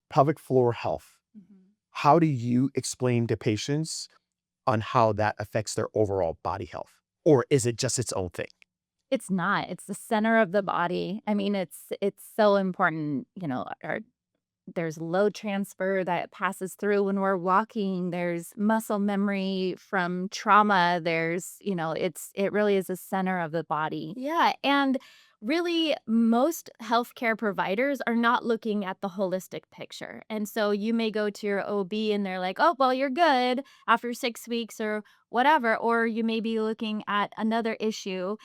pelvic floor health. Mhm. How do you explain to patients on how that affects their overall body health? Or is it just its own thing? It's not. It's the center of the body. I mean, it's so important, there's load transfer that passes through when we're walking. There's muscle memory from trauma. It really is the center of the body. Yeah, and really most healthcare providers are not looking at the holistic picture. And so you may go to your OB and they're like, "Oh, well, you're good after 6 weeks or whatever," or you may be looking at another issue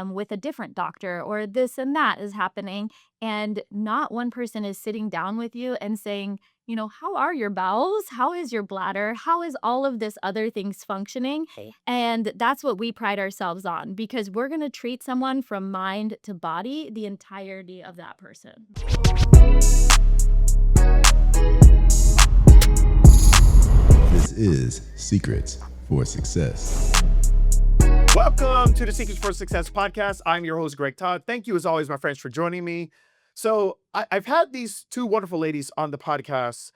with a different doctor, or this and that is happening, and not one person is sitting down with you and saying, how are your bowels? How is your bladder? How is all of this other things functioning? Okay. And that's what we pride ourselves on, because we're going to treat someone from mind to body, the entirety of that person. This is Secrets for Success. Welcome to the Secrets for Success podcast. I'm your host, Greg Todd. Thank you, as always, my friends, for joining me. So I've had these two wonderful ladies on the podcast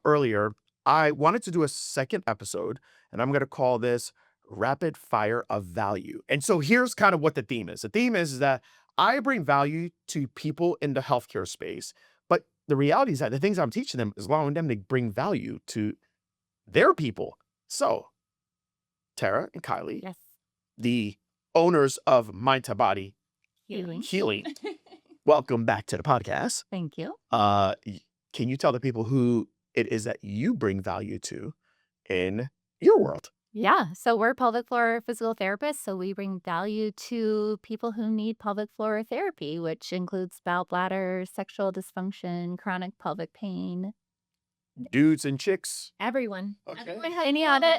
earlier. I wanted to do a second episode, and I'm going to call this Rapid Fire of Value. And so here's kind of what the theme is. The theme is that I bring value to people in the healthcare space, but the reality is that the things I'm teaching them is allowing them to bring value to their people. So, Tara and Kylie, Yes. the owners of Mind to Body Healing, welcome back to the podcast. Thank you. Can you tell the people who it is that you bring value to in your world? Yeah. So we're pelvic floor physical therapists. So we bring value to people who need pelvic floor therapy, which includes bowel, bladder, sexual dysfunction, chronic pelvic pain. Dudes and chicks? Everyone. Okay.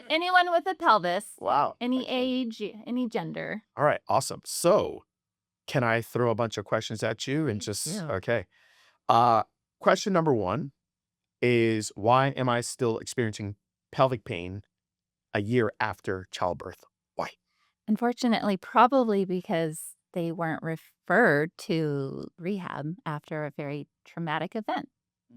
Anyone with a pelvis. Wow. Any Okay. age, any gender. All right. Awesome. So can I throw a bunch of questions at you and just, Yeah. okay. Question number one is, why am I still experiencing pelvic pain a year after childbirth? Why? Unfortunately, probably because they weren't referred to rehab after a very traumatic event.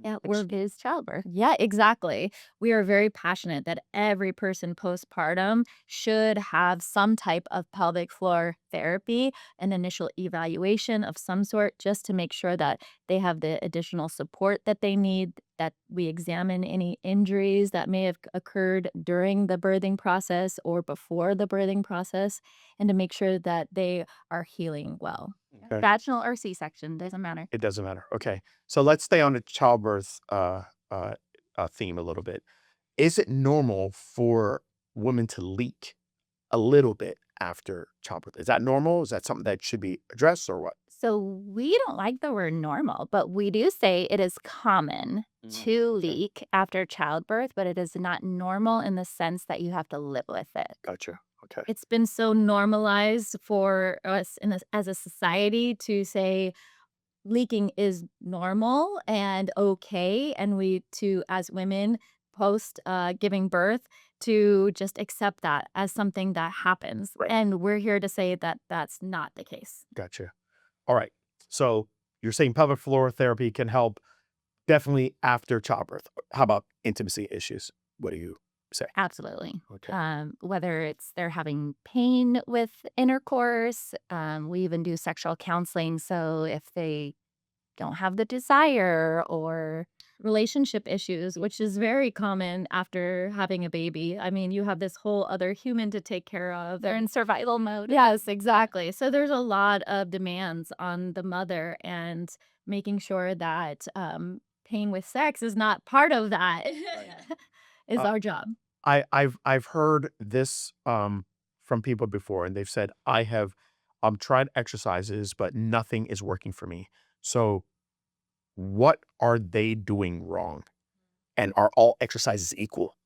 Yeah, which is childbirth. Yeah, exactly. We are very passionate that every person postpartum should have some type of pelvic floor therapy, an initial evaluation of some sort, just to make sure that they have the additional support that they need, that we examine any injuries that may have occurred during the birthing process or before the birthing process, and to make sure that they are healing well. Okay. Vaginal or C-section, doesn't matter. It doesn't matter. Okay. So let's stay on the childbirth theme a little bit. Is it normal for women to leak a little bit after childbirth? Is that normal? Is that something that should be addressed or what? So we don't like the word normal, but we do say it is common to Okay. leak after childbirth, but it is not normal in the sense that you have to live with it. Gotcha. Okay. It's been so normalized for us as a society to say leaking is normal and okay, and as women post giving birth, to just accept that as something that happens. Right. And we're here to say that that's not the case. Gotcha. All right. So you're saying pelvic floor therapy can help definitely after childbirth. How about intimacy issues? What do you say? Absolutely. Okay. Whether it's they're having pain with intercourse, we even do sexual counseling. So if they don't have the desire, or relationship issues, which is very common after having a baby. I mean, you have this whole other human to take care of. They're in survival mode. Yes, exactly. So there's a lot of demands on the mother, and making sure that pain with sex is not part of that is Uh, our job. I've heard this from people before, and they've said, I have tried exercises, but nothing is working for me. So what are they doing wrong? And are all exercises equal?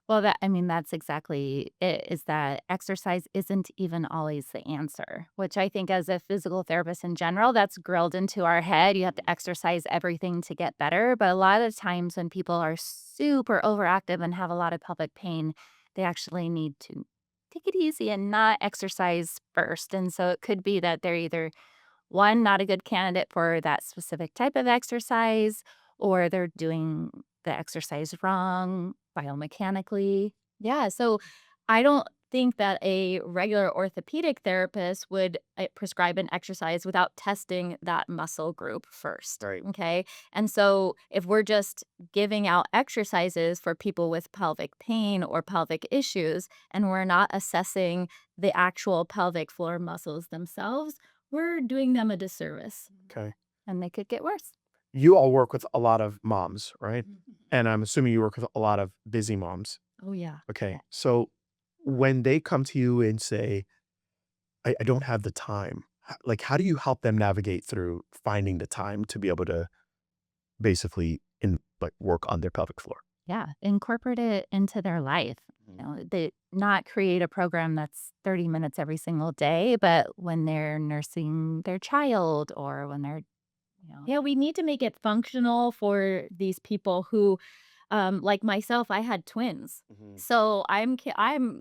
Well, that's exactly it, is that exercise isn't even always the answer, which I think as a physical therapist in general, that's grilled into our head. You have to exercise everything to get better. But a lot of times when people are super overactive and have a lot of pelvic pain, they actually need to take it easy and not exercise first. And so it could be that they're either, one, not a good candidate for that specific type of exercise, or they're doing the exercise wrong biomechanically. Yeah, so I don't think that a regular orthopedic therapist would prescribe an exercise without testing that muscle group first. Right. Okay. And so if we're just giving out exercises for people with pelvic pain or pelvic issues, and we're not assessing the actual pelvic floor muscles themselves, we're doing them a disservice Okay. and they could get worse. You all work with a lot of moms, right? And I'm assuming you work with a lot of busy moms. Oh, yeah. Okay. So when they come to you and say, I don't have the time, like, how do you help them navigate through finding the time to be able to basically work on their pelvic floor? Yeah, incorporate it into their life. They not create a program that's 30 minutes every single day, but when they're nursing their child or when they're, yeah, we need to make it functional for these people who, like myself, I had twins. So I'm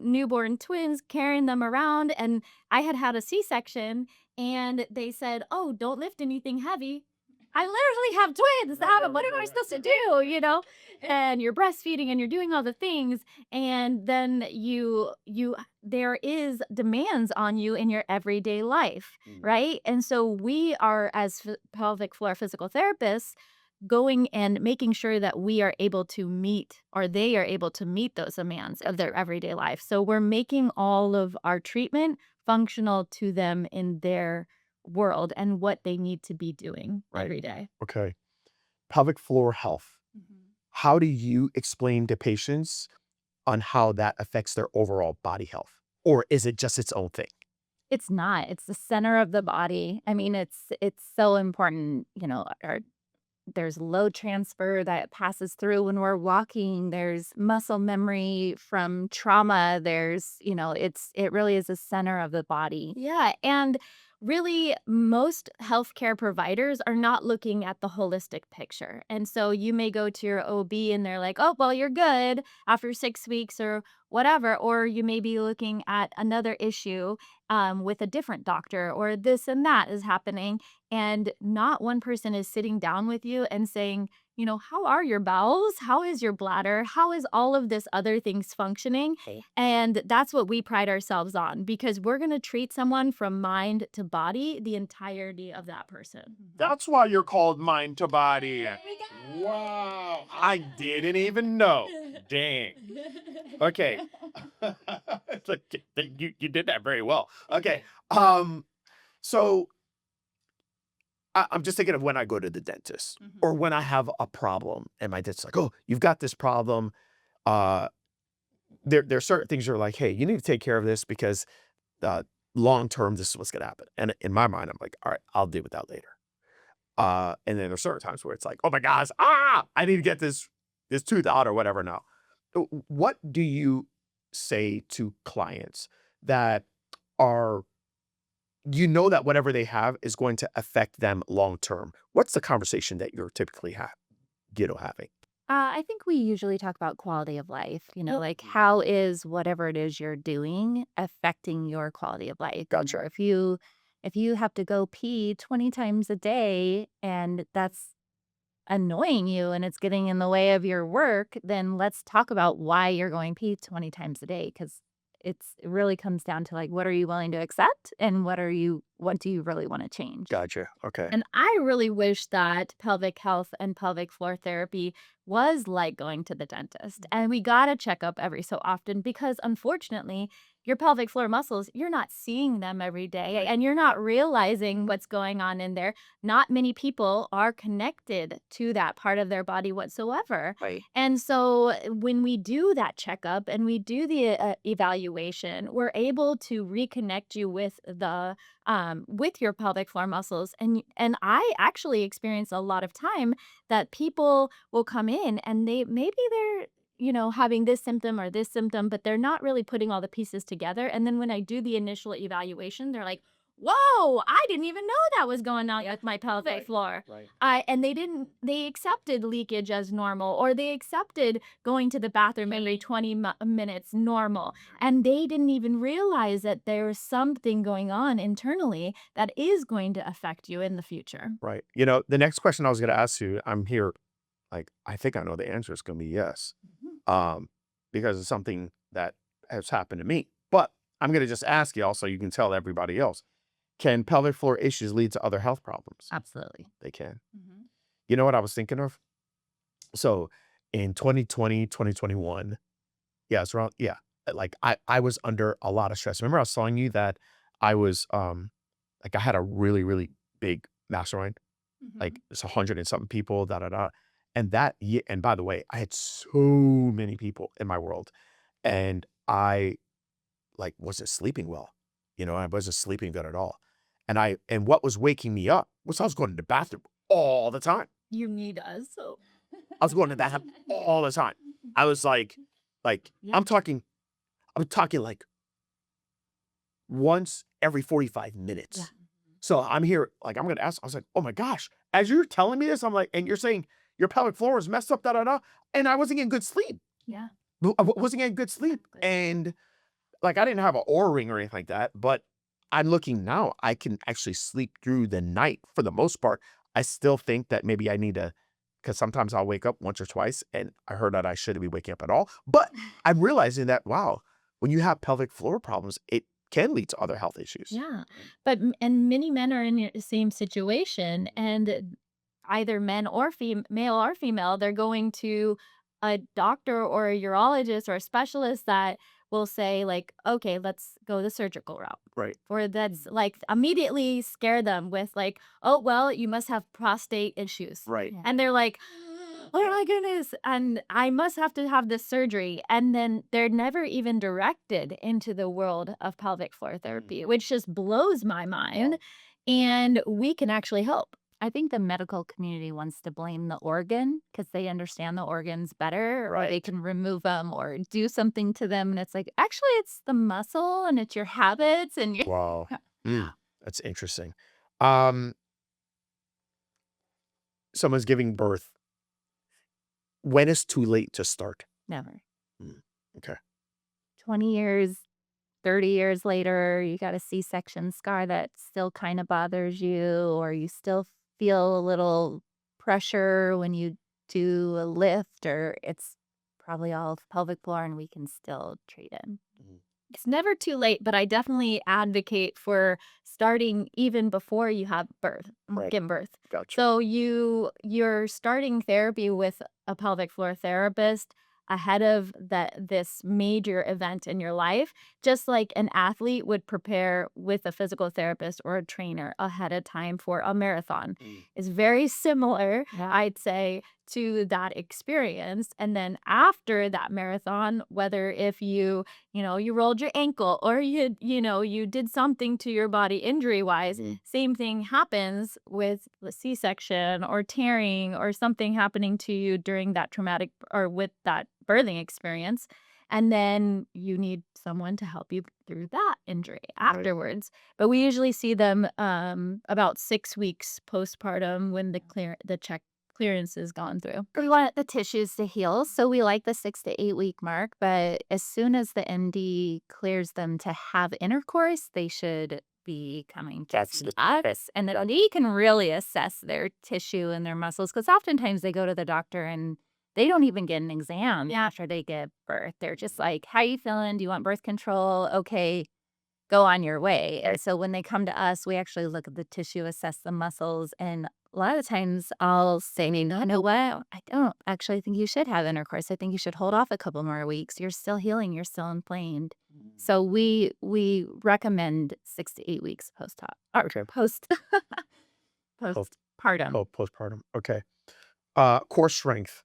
newborn twins carrying them around, and I had a C-section, and they said, "Oh, don't lift anything heavy." I literally have twins. What am I supposed to do? And you're breastfeeding and you're doing all the things, and then there is demands on you in your everyday life, right? And so we are, as pelvic floor physical therapists, going and making sure that we are able to meet, or they are able to meet, those demands of their everyday life. So we're making all of our treatment functional to them in their world and what they need to be doing Right. every day. Okay. Pelvic floor health. How do you explain to patients on how that affects their overall body health? Or is it just its own thing? It's not. It's the center of the body. I mean, it's so important, there's load transfer that passes through when we're walking. There's muscle memory from trauma. It really is the center of the body. Yeah. And really, most healthcare providers are not looking at the holistic picture. And so you may go to your OB and they're like, "Oh, well, you're good after 6 weeks," or whatever. Or you may be looking at another issue with a different doctor, or this and that is happening. And not one person is sitting down with you and saying, "How are your bowels? How is your bladder? How is all of this other things functioning?" Okay. And that's what we pride ourselves on, because we're going to treat someone from mind to body, the entirety of that person. That's why you're called mind to body. Wow. I didn't even know. Dang. Okay. It's like, you did that very well. Okay. So I'm just thinking of when I go to the dentist or when I have a problem and my dentist's like, "Oh, you've got this problem." Uh, there are certain things you're like, "Hey, you need to take care of this because long term, this is what's going to happen." And in my mind, I'm like, "All right, I'll deal with that later." And then there's certain times where it's like, "Oh my gosh, I need to get this tooth out or whatever now." What do you say to clients that are, that whatever they have is going to affect them long term? What's the conversation that you're typically having? I think we usually talk about quality of life, like how is whatever it is you're doing affecting your quality of life. Gotcha. If you have to go pee 20 times a day and that's annoying you and it's getting in the way of your work, then let's talk about why you're going pee 20 times a day, because it really comes down to, like, what are you willing to accept and what do you really want to change? Gotcha. Okay. And I really wish that pelvic health and pelvic floor therapy was like going to the dentist, and we got a checkup every so often, because unfortunately, your pelvic floor muscles, you're not seeing them every day and you're not realizing what's going on in there. Not many people are connected to that part of their body whatsoever. Right. And so when we do that checkup and we do the evaluation, we're able to reconnect you with your pelvic floor muscles. And I actually experience a lot of time that people will come in and they're having this symptom or this symptom, but they're not really putting all the pieces together. And then when I do the initial evaluation, they're like, "Whoa, I didn't even know that was going on with my pelvic floor." Right. And they accepted leakage as normal, or they accepted going to the bathroom every 20 minutes normal. And they didn't even realize that there's something going on internally that is going to affect you in the future. Right. The next question I was going to ask you, I'm here like, I think I know the answer is going to be yes. Because it's something that has happened to me. But I'm going to just ask y'all so you can tell everybody else. Can pelvic floor issues lead to other health problems? Absolutely. They can. You know what I was thinking of? So in 2020, 2021, yeah, it's around, yeah, like I was under a lot of stress. Remember I was telling you that I was, like I had a really, really big mastermind, like it's 100 and something people, da, da, da. And that, yeah, and by the way, I had so many people in my world and I like wasn't sleeping well. I wasn't sleeping good at all. And what was waking me up was I was going to the bathroom all the time. You need us. So I was going to the bathroom all the time. I was like, Yeah. I'm talking like once every 45 minutes. Yeah. So I'm here, like, I'm going to ask, I was like, oh my gosh, as you're telling me this, I'm like, and you're saying your pelvic floor is messed up, da, da, da. And I wasn't getting good sleep. Yeah. I wasn't getting good sleep. And like, I didn't have an Oura ring or anything like that, but I'm looking now, I can actually sleep through the night for the most part. I still think that maybe I need to, because sometimes I'll wake up once or twice and I heard that I shouldn't be waking up at all. But I'm realizing that, wow, when you have pelvic floor problems, it can lead to other health issues. Yeah. But and many men are in the same situation, and either male or female, they're going to a doctor or a urologist or a specialist that will say like, okay, let's go the surgical route. Right. Or that's like immediately scare them with like, oh, well, you must have prostate issues. Right. And they're like, oh my goodness. And I must have to have this surgery. And then they're never even directed into the world of pelvic floor therapy, which just blows my mind. And we can actually help. I think the medical community wants to blame the organ because they understand the organs better, or they Right. can remove them or do something to them. And it's like, actually, it's the muscle and it's your habits and your. Wow. That's interesting. Um, Someone's giving birth. When is too late to start? Never. Okay. 20 years, 30 years later, you got a C-section scar that still kind of bothers you, or you still feel a little pressure when you do a lift, or it's probably all pelvic floor and we can still treat it. It's never too late, but I definitely advocate for starting even before you have Right. give birth. Gotcha. So you're starting therapy with a pelvic floor therapist ahead of this major event in your life, just like an athlete would prepare with a physical therapist or a trainer ahead of time for a marathon. It's very similar, I'd say, to that experience. And then after that marathon, whether if you rolled your ankle or you did something to your body injury wise, same thing happens with the C-section or tearing or something happening to you during that traumatic or with that birthing experience. And then you need someone to help you through that injury afterwards. But we usually see them about 6 weeks postpartum when the clearance is gone through. We want the tissues to heal, so we like the 6 to 8 week mark. But as soon as the MD clears them to have intercourse, they should be coming to That's see us, and the MD can really assess their tissue and their muscles, because oftentimes they go to the doctor and they don't even get an exam after they give birth. They're just like, how you feeling? Do you want birth control? Okay, go on your way. And so when they come to us, we actually look at the tissue, assess the muscles, and a lot of times I'll say, no, you know what? I don't actually think you should have intercourse. I think you should hold off a couple more weeks. You're still healing. You're still inflamed. So we recommend 6 to 8 weeks post-op or Okay. postpartum. Oh, postpartum. Okay. Core strength,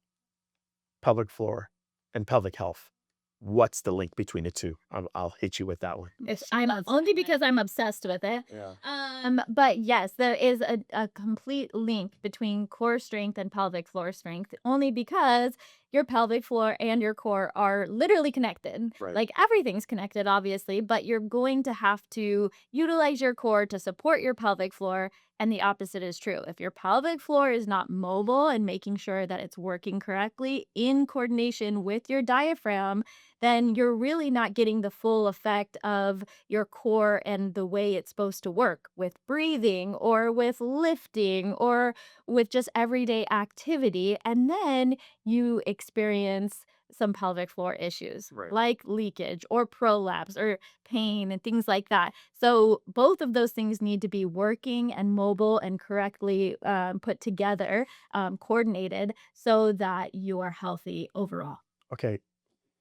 pelvic floor, and pelvic health. What's the link between the two? I'll hit you with that one. I'm only because I'm obsessed with it. Yeah. But yes, there is a complete link between core strength and pelvic floor strength, only because your pelvic floor and your core are literally connected. Right. Like everything's connected, obviously, but you're going to have to utilize your core to support your pelvic floor. And the opposite is true. If your pelvic floor is not mobile and making sure that it's working correctly in coordination with your diaphragm, then you're really not getting the full effect of your core and the way it's supposed to work with breathing or with lifting or with just everyday activity. And then you experience some pelvic floor issues Right. like leakage or prolapse or pain and things like that. So both of those things need to be working and mobile and correctly put together, coordinated, so that you are healthy overall. Okay.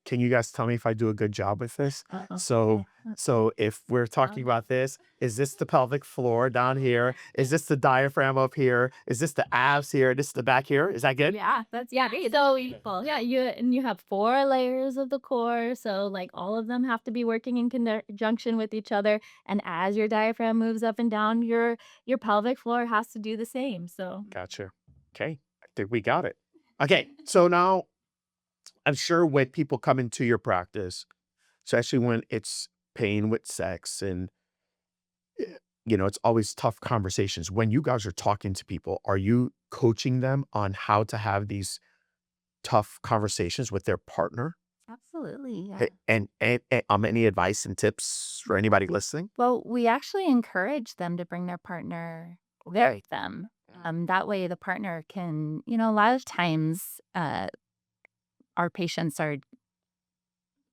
Can you guys tell me if I do a good job with this? Uh-oh. So if we're talking about this, is this the pelvic floor down here? Is this the diaphragm up here? Is this the abs here? This is the back here? Is that good? Yeah, that's so equal. Yeah, you have 4 layers of the core, so like all of them have to be working in conjunction with each other. And as your diaphragm moves up and down, your pelvic floor has to do the same. So Gotcha. Okay. I think we got it. Okay. So now I'm sure when people come into your practice, especially when it's pain with sex and, it's always tough conversations. When you guys are talking to people, are you coaching them on how to have these tough conversations with their partner? absolutely, yeah. And any advice and tips for anybody listening? Well, we actually encourage them to bring their partner with them. That way the partner can, a lot of times our patients are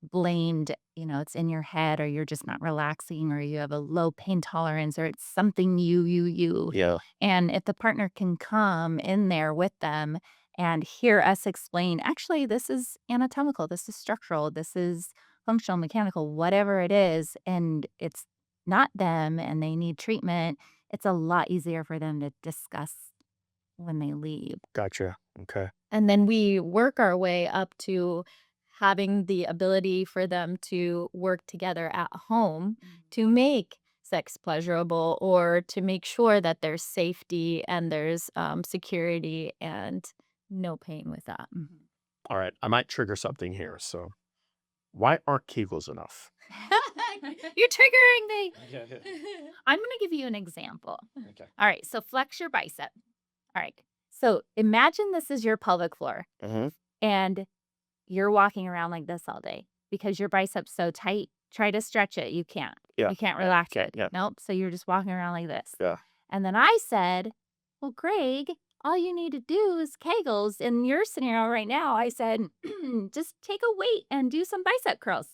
blamed, it's in your head or you're just not relaxing or you have a low pain tolerance or it's something you. Yeah. And if the partner can come in there with them and hear us explain, actually, this is anatomical, this is structural, this is functional, mechanical, whatever it is, and it's not them and they need treatment, it's a lot easier for them to discuss when they leave. Gotcha. Okay. And then we work our way up to having the ability for them to work together at home to make sex pleasurable or to make sure that there's safety and there's security and no pain with that. All right. I might trigger something here. So why aren't Kegels enough? You're triggering me. I'm going to give you an example. Okay. All right. So flex your bicep. All right. So imagine this is your pelvic floor and you're walking around like this all day because your bicep's so tight. Try to stretch it. You can't. Yeah. You can't relax it. Yeah. Nope. So you're just walking around like this. Yeah. And then I said, well, Greg, all you need to do is Kegels. In your scenario right now, I said, just take a weight and do some bicep curls.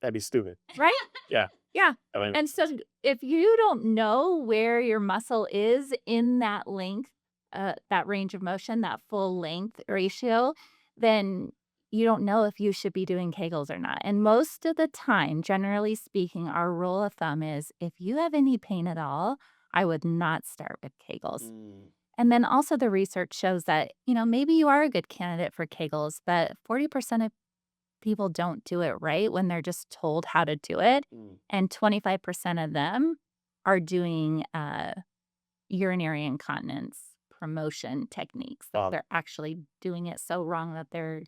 That'd be stupid. Right? Yeah. Yeah. I mean, And so if you don't know where your muscle is in that length, that range of motion, that full length ratio, then you don't know if you should be doing Kegels or not. And most of the time, generally speaking, our rule of thumb is if you have any pain at all, I would not start with Kegels. And then also the research shows that, maybe you are a good candidate for Kegels, but 40% of people don't do it right when they're just told how to do it. And 25% of them are doing urinary incontinence promotion techniques. They're actually doing it so wrong that they're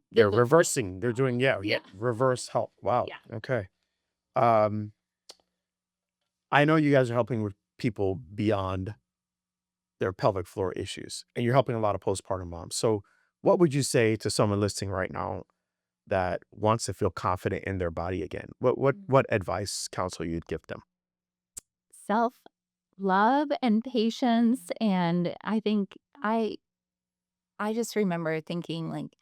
they're reversing. They're doing reverse help. Wow. Yeah. Okay. I know you guys are helping with people beyond their pelvic floor issues, and you're helping a lot of postpartum moms. So, what would you say to someone listening right now that wants to feel confident in their body again? What advice, counsel you'd give them? Self-love and patience. And I think I just remember thinking like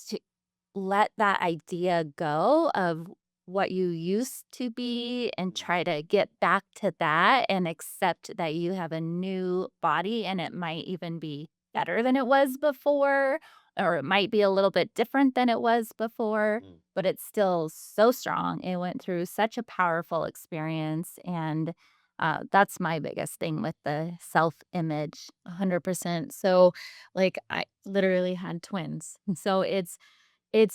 to let that idea go of what you used to be and try to get back to that and accept that you have a new body and it might even be better than it was before, or it might be a little bit different than it was before, but it's still so strong. It went through such a powerful experience. And that's my biggest thing with the self-image, 100%. So like I literally had twins. So it's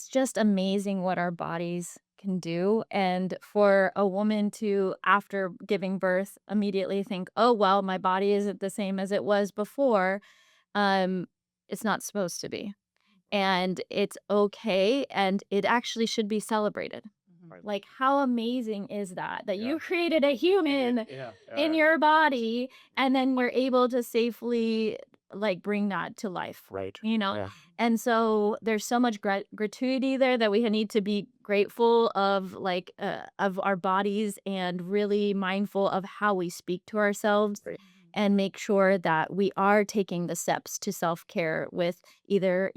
just amazing what our bodies can do. And for a woman to, after giving birth, immediately think, oh, well, my body isn't the same as it was before. It's not supposed to be. And it's okay, and it actually should be celebrated. Right. Like, how amazing is that? That Yeah. you created a human Yeah. in your body, and then we're able to safely, like, bring that to life, Right. you know? Yeah. And so there's so much gratuity there that we need to be grateful of, like, of our bodies and really mindful of how we speak to ourselves Right. and make sure that we are taking the steps to self-care with either,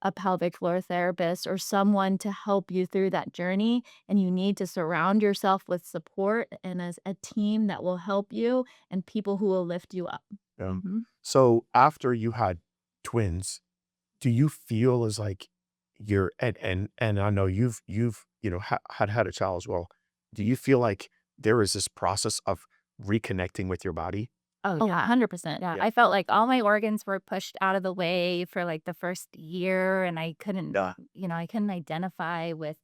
a pelvic floor therapist or someone to help you through that journey. And you need to surround yourself with support and as a team that will help you and people who will lift you up. Yeah. Mhm. So after you had twins, do you feel as like you're and I know you've had a child as well. Do you feel like there is this process of reconnecting with your body? Oh, yeah. 100%. Yeah. I felt like all my organs were pushed out of the way for like the first year, and Yeah. I couldn't identify with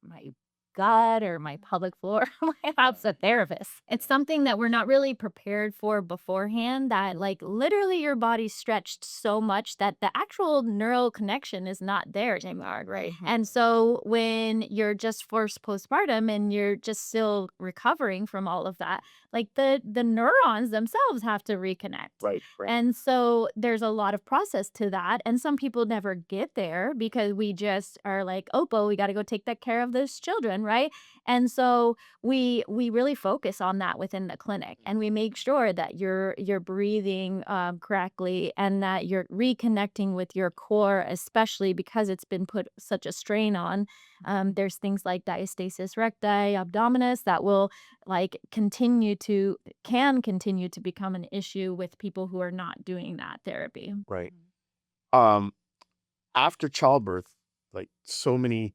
my gut or my pelvic floor. My house a therapist. It's something that we're not really prepared for beforehand, that like literally your body's stretched so much that the actual neural connection is not there anymore. Right. And so when you're just forced postpartum and you're just still recovering from all of that, like the neurons themselves have to reconnect. Right. And so there's a lot of process to that. And some people never get there because we just are like, oh, but we got to go take that care of those children, right? And so we really focus on that within the clinic, and we make sure that you're breathing correctly and that you're reconnecting with your core, especially because it's been put such a strain on. There's things like diastasis recti abdominis that will like can continue to become an issue with people who are not doing that therapy. Right. Um, After childbirth, like so many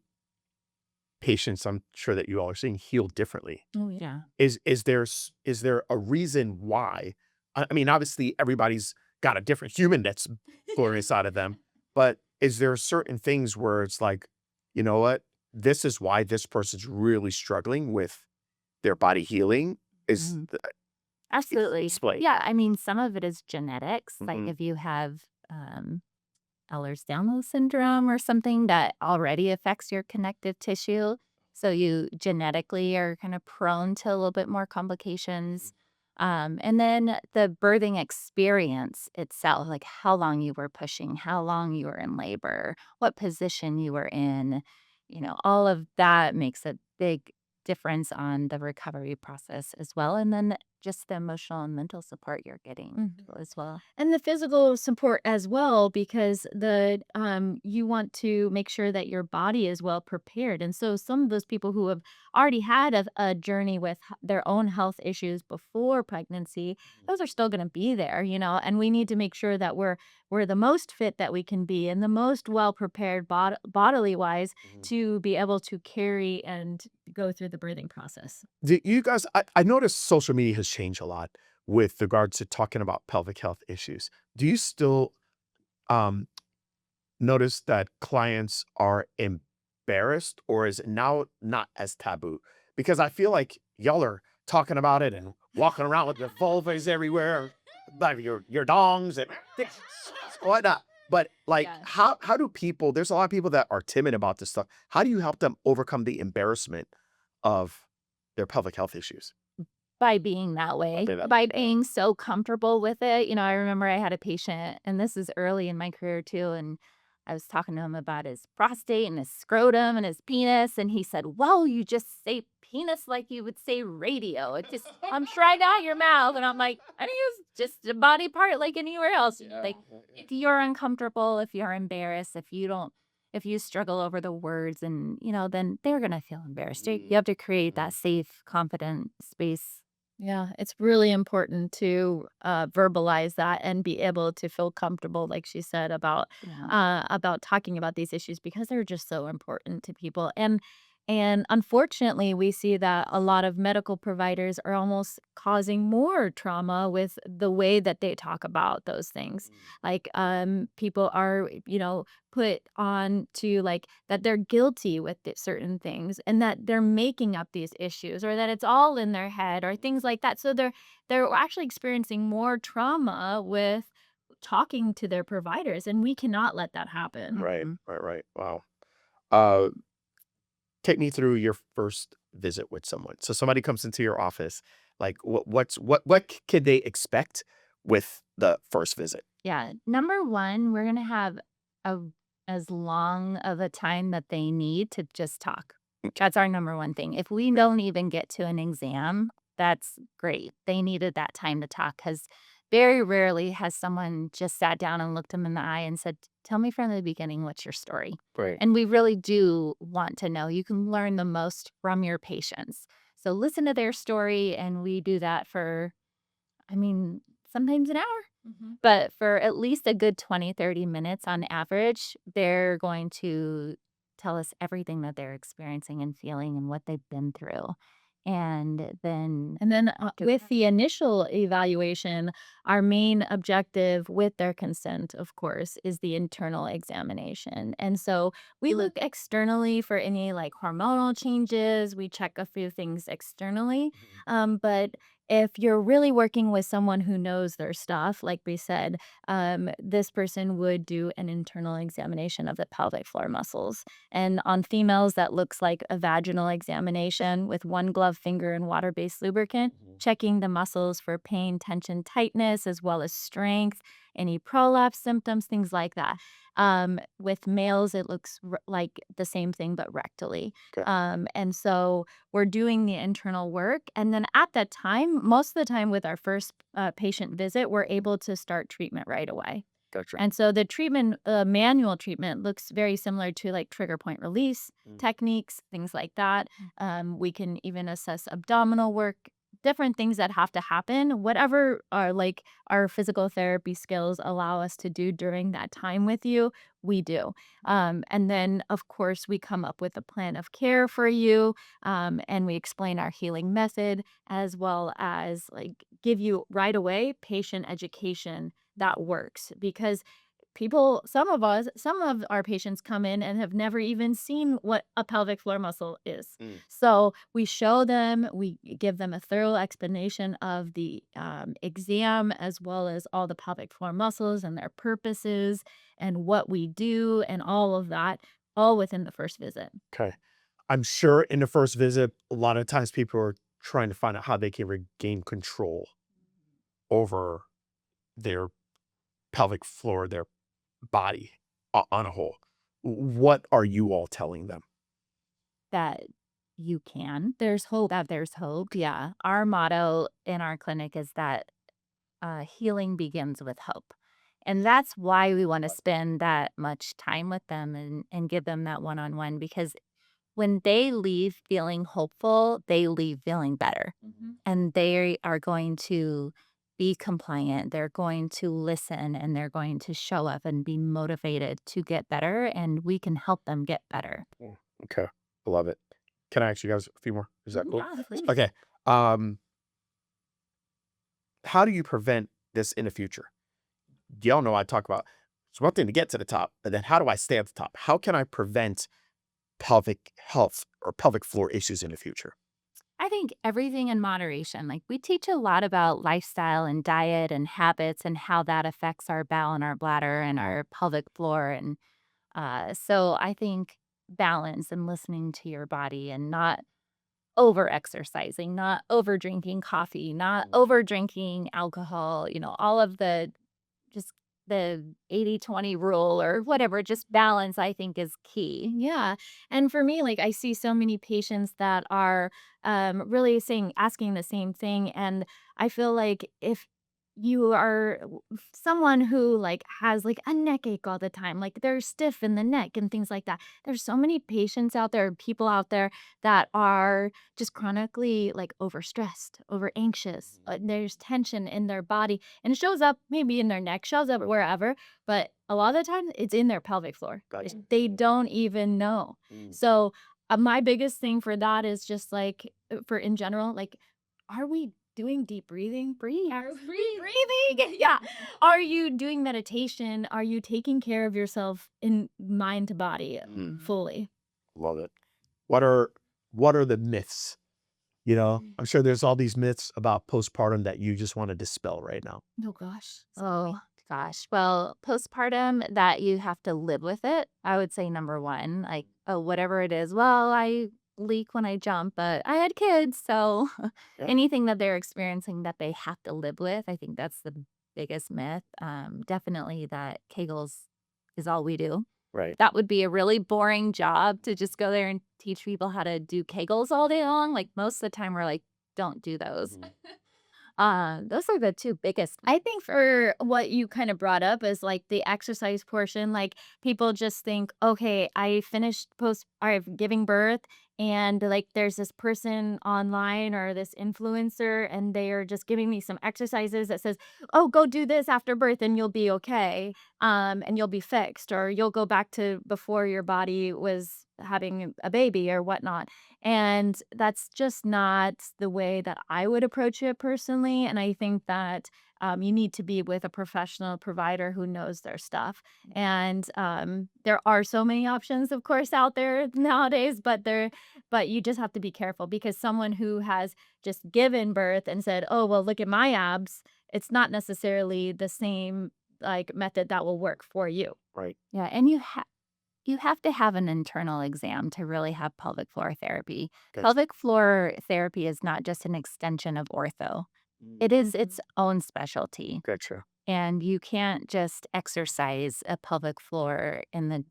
patients, I'm sure that you all are seeing heal differently. Oh, yeah. Is there a reason why? I mean, obviously everybody's got a different human that's born inside of them, but is there certain things where it's like, you know what? This is why this person's really struggling with their body healing. Is Mhm. the, Absolutely. explain? Yeah, I mean, some of it is genetics. Like Mhm. if you have Ehlers-Danlos syndrome or something that already affects your connective tissue. So you genetically are kind of prone to a little bit more complications. And then the birthing experience itself, like how long you were pushing, how long you were in labor, what position you were in, all of that makes a big difference on the recovery process as well. And then just the emotional and mental support you're getting as well. And the physical support as well, because you want to make sure that your body is well prepared. And so some of those people who have already had a journey with their own health issues before pregnancy, those are still going to be there, and we need to make sure that we're the most fit that we can be and the most well prepared bodily wise to be able to carry and go through the birthing process. Do you guys, I noticed social media has changed a lot with regards to talking about pelvic health issues. Do you still um, notice that clients are embarrassed, or is it now not as taboo? Because I feel like y'all are talking about it and walking around with your vulvas everywhere, like your dongs and whatnot. But like, Yes. how do people? There's a lot of people that are timid about this stuff. How do you help them overcome the embarrassment of their pelvic health issues? By being that way, by being so comfortable with it. I remember I had a patient, and this is early in my career too, and I was talking to him about his prostate and his scrotum and his penis, and he said, "Well, you just say penis like you would say radio. It just comes right out your mouth." And I'm like, "I use just a body part like anywhere else." Like, if you're uncomfortable, if you're embarrassed, if you struggle over the words, and then they're gonna feel embarrassed. You have to create that safe, confident space. Yeah, it's really important to verbalize that and be able to feel comfortable, like she said, about talking about these issues because they're just so important to people. And unfortunately, we see that a lot of medical providers are almost causing more trauma with the way that they talk about those things. Like people are, put on to like that they're guilty with certain things and that they're making up these issues or that it's all in their head or things like that. So they're actually experiencing more trauma with talking to their providers, and we cannot let that happen. Right. Right. Wow. Uh, take me through your first visit with someone. So somebody comes into your office, like what can they expect with the first visit? Yeah. Number one, we're going to have a, as long of a time that they need to just talk. That's our number one thing. If we don't even get to an exam, that's great. They needed that time to talk because very rarely has someone just sat down and looked them in the eye and said, "Tell me from the beginning, what's your story?" Right. And we really do want to know. You can learn the most from your patients. So listen to their story, and we do that for, I mean, sometimes an hour. But for at least a good 20, 30 minutes on average, they're going to tell us everything that they're experiencing and feeling and what they've been through. And then, And then Do with the initial evaluation, our main objective, with their consent, of course, is the internal examination. And so we look externally for any like hormonal changes. We check a few things externally. But if you're really working with someone who knows their stuff, like we said, this person would do an internal examination of the pelvic floor muscles. And on females, that looks like a vaginal examination with one glove finger and water-based lubricant, checking the muscles for pain, tension, tightness, as well as strength, any prolapse symptoms, things like that. With males, it looks like the same thing, but rectally. Okay. And so we're doing the internal work. And then at that time, most of the time with our first patient visit, we're able to start treatment right away. Gotcha. And so the treatment, manual treatment, looks very similar to like trigger point release techniques, things like that. We can even assess abdominal work, different things that have to happen, whatever are like our physical therapy skills allow us to do during that time with you, we do. And then, of course, we come up with a plan of care for you, and we explain our healing method, as well as like give you right away patient education that works, because some of our patients come in and have never even seen what a pelvic floor muscle is. So we show them, we give them a thorough explanation of the exam, as well as all the pelvic floor muscles and their purposes and what we do and all of that, all within the first visit. Okay. I'm sure in the first visit, a lot of times people are trying to find out how they can regain control over their pelvic floor, their body on a whole. What are you all telling them? That you can. There's hope. That there's hope. Yeah. Our motto in our clinic is that healing begins with hope. And that's why we want to spend that much time with them and give them that one-on-one, because when they leave feeling hopeful, they leave feeling better. And they are going to be compliant. They're going to listen, and they're going to show up and be motivated to get better. And we can help them get better. Okay. I love it. Can I ask you guys a few more? Is that cool? Yeah, please. Okay. How do you prevent this in the future? Y'all know I talk about it's one thing to get to the top, but then how do I stay at the top? How can I prevent pelvic health or pelvic floor issues in the future? I think everything in moderation. Like, we teach a lot about lifestyle and diet and habits and how that affects our bowel and our bladder and our pelvic floor. And so I think balance and listening to your body, and not over exercising, not over drinking coffee, not over drinking alcohol, all of just the 80-20 rule or whatever, just balance, I think, is key. Yeah. And for me, like I see so many patients that are really asking the same thing. And I feel like if you are someone who like has like a neck ache all the time, like they're stiff in the neck and things like that. There's so many patients out there, people out there that are just chronically like overstressed, over anxious. There's tension in their body, and it shows up maybe in their neck, shows up wherever, but a lot of the time it's in their pelvic floor. Gotcha. They don't even know. So my biggest thing for that is just like for in general, like, are we doing deep breathing? Breathe. Are we breathing? Yeah. Are you doing meditation? Are you taking care of yourself in mind to body fully? Love it. What are the myths? I'm sure there's all these myths about postpartum that you just want to dispel right now. Oh gosh. Oh, Gosh, well, postpartum, that you have to live with it. I would say number one, like, oh, whatever it is. Well, I leak when I jump, but I had kids, so Yeah. anything that they're experiencing that they have to live with, I think that's the biggest myth. Definitely that Kegels is all we do. Right. That would be a really boring job to just go there and teach people how to do Kegels all day long. Like most of the time, we're like, don't do those. Those are the two biggest. I think for what you kind of brought up is like the exercise portion, like people just think, okay, I finished post or giving birth and like there's this person online or this influencer and they are just giving me some exercises that says, oh, go do this after birth and you'll be okay. And you'll be fixed or you'll go back to before your body was having a baby or whatnot. And that's just not the way that I would approach it personally. And I think that you need to be with a professional provider who knows their stuff. And there are so many options, of course, out there nowadays, but you just have to be careful because someone who has just given birth and said, "Oh, well, look at my abs," it's not necessarily the same like method that will work for you. Right. Yeah, and you have to have an internal exam to really have pelvic floor therapy. Gotcha. Pelvic floor therapy is not just an extension of ortho. It is its own specialty. Gotcha. And you can't just exercise a pelvic floor in the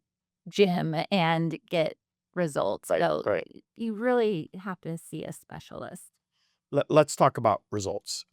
gym and get results. Right. So Right. you really have to see a specialist. Let's talk about results.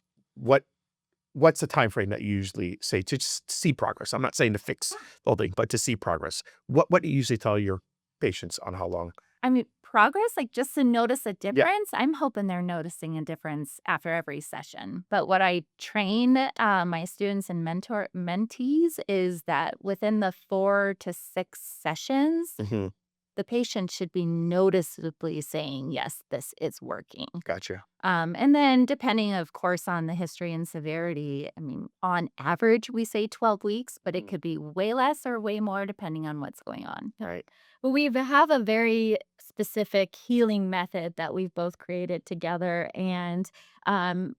What's the time frame that you usually say to just see progress? I'm not saying to fix the whole thing, but to see progress. What do you usually tell your patients on how long? I mean, progress, like just to notice a difference, I'm hoping they're noticing a difference after every session. But what I train my students and mentees is that within the 4 to 6 sessions, Mm-hmm. the patient should be noticeably saying, yes, this is working. Gotcha. And then depending, of course, on the history and severity, I mean, on average, we say 12 weeks, but it could be way less or way more depending on what's going on. Right. But we have a very specific healing method that we've both created together. And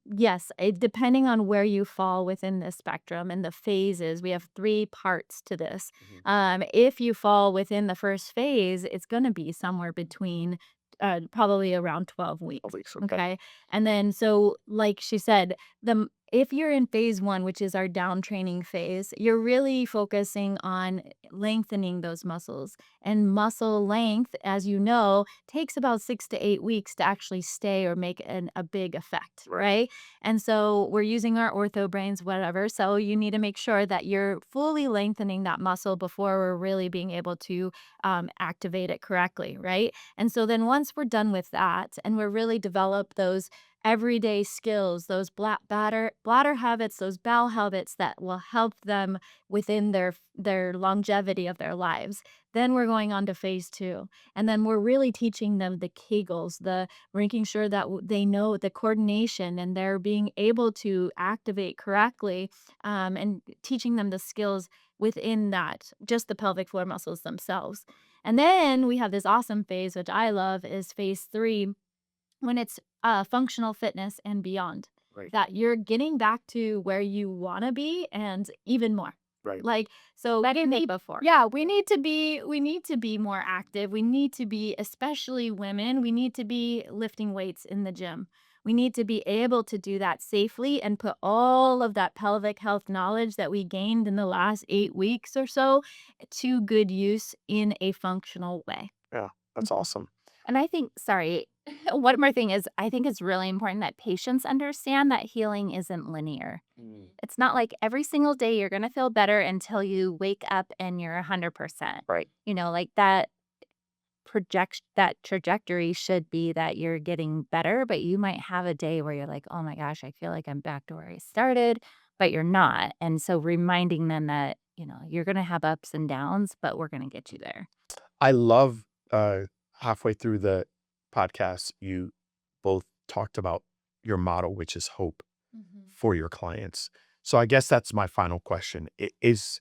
yes, depending on where you fall within the spectrum and the phases, we have 3 parts to this. If you fall within the first phase, it's going to be somewhere between probably around 12 weeks. 12 weeks. Okay. Okay. And then, so like she said, if you're in phase 1, which is our down training phase, you're really focusing on lengthening those muscles. And muscle length, as you know, takes about 6 to 8 weeks to actually stay or make a big effect, right? And so we're using our ortho brains, whatever. So you need to make sure that you're fully lengthening that muscle before we're really being able to activate it correctly, right? And so then once we're done with that and we're really developed those everyday skills, those bladder habits, those bowel habits that will help them within their longevity of their lives. Then we're going on to phase 2. And then we're really teaching them the Kegels, making sure that they know the coordination and they're being able to activate correctly, and teaching them the skills within that, just the pelvic floor muscles themselves. And then we have this awesome phase, which I love, is phase 3, when it's functional fitness and beyond. Right. That you're getting back to where you want to be and even more. Right. Like, so Better than before. yeah, we need to be more active. We need to be, especially women, we need to be lifting weights in the gym. We need to be able to do that safely and put all of that pelvic health knowledge that we gained in the last 8 weeks or so to good use in a functional way. Yeah. That's awesome. And I think, sorry, one more thing is I think it's really important that patients understand that healing isn't linear. It's not like every single day you're going to feel better until you wake up and you're 100%. Right. You know, like that trajectory should be that you're getting better, but you might have a day where you're like, oh my gosh, I feel like I'm back to where I started, but you're not. And so reminding them that, you know, you're going to have ups and downs, but we're going to get you there. I love halfway through the podcast, you both talked about your motto, which is hope for your clients. So I guess that's my final question. Is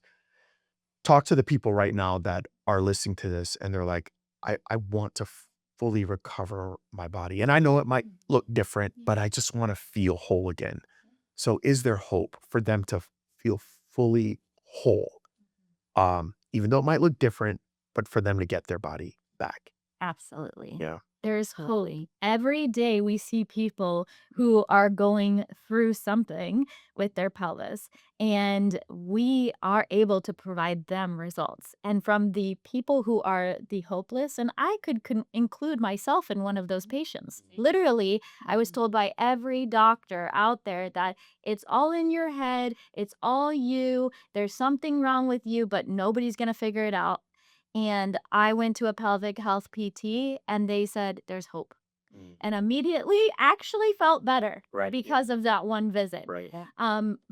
talk to the people right now that are listening to this and they're like, I want to fully recover my body. And I know it might look different, but I just want to feel whole again. So is there hope for them to feel fully whole. Even though it might look different, but for them to get their body back. Absolutely. Yeah. There's hope. Every day we see people who are going through something with their pelvis, and we are able to provide them results. And from the people who are the hopeless, and I could include myself in one of those patients. Literally, I was told by every doctor out there that it's all in your head, it's all you, there's something wrong with you, but nobody's going to figure it out. And I went to a pelvic health PT and they said, there's hope. And immediately actually felt better because of that one visit. Right.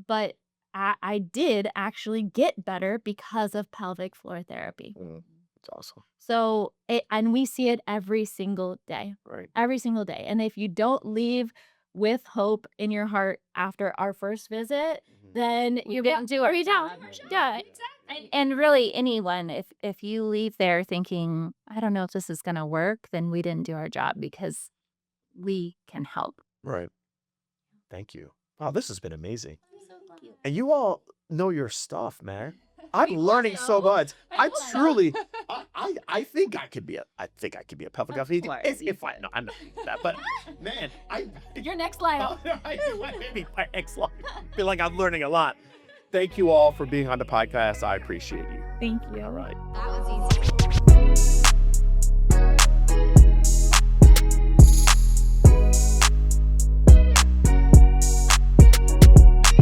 But I did actually get better because of pelvic floor therapy. It's awesome. So, and we see it every single day. Right. Every single day. And if you don't leave with hope in your heart after our first visit, then you didn't do it. Yeah. And really anyone, if you leave there thinking, I don't know if this is going to work, then we didn't do our job, because we can help. Right. Thank you. Wow, this has been amazing. And you all know your stuff, man. I'm learning so much. I truly, I think I could be a pelvic health PT. If I, no, I'm not that, but man, Your next life. maybe my next life. I feel like I'm learning a lot. Thank you all for being on the podcast. I appreciate you. Thank you. All right. That was easy.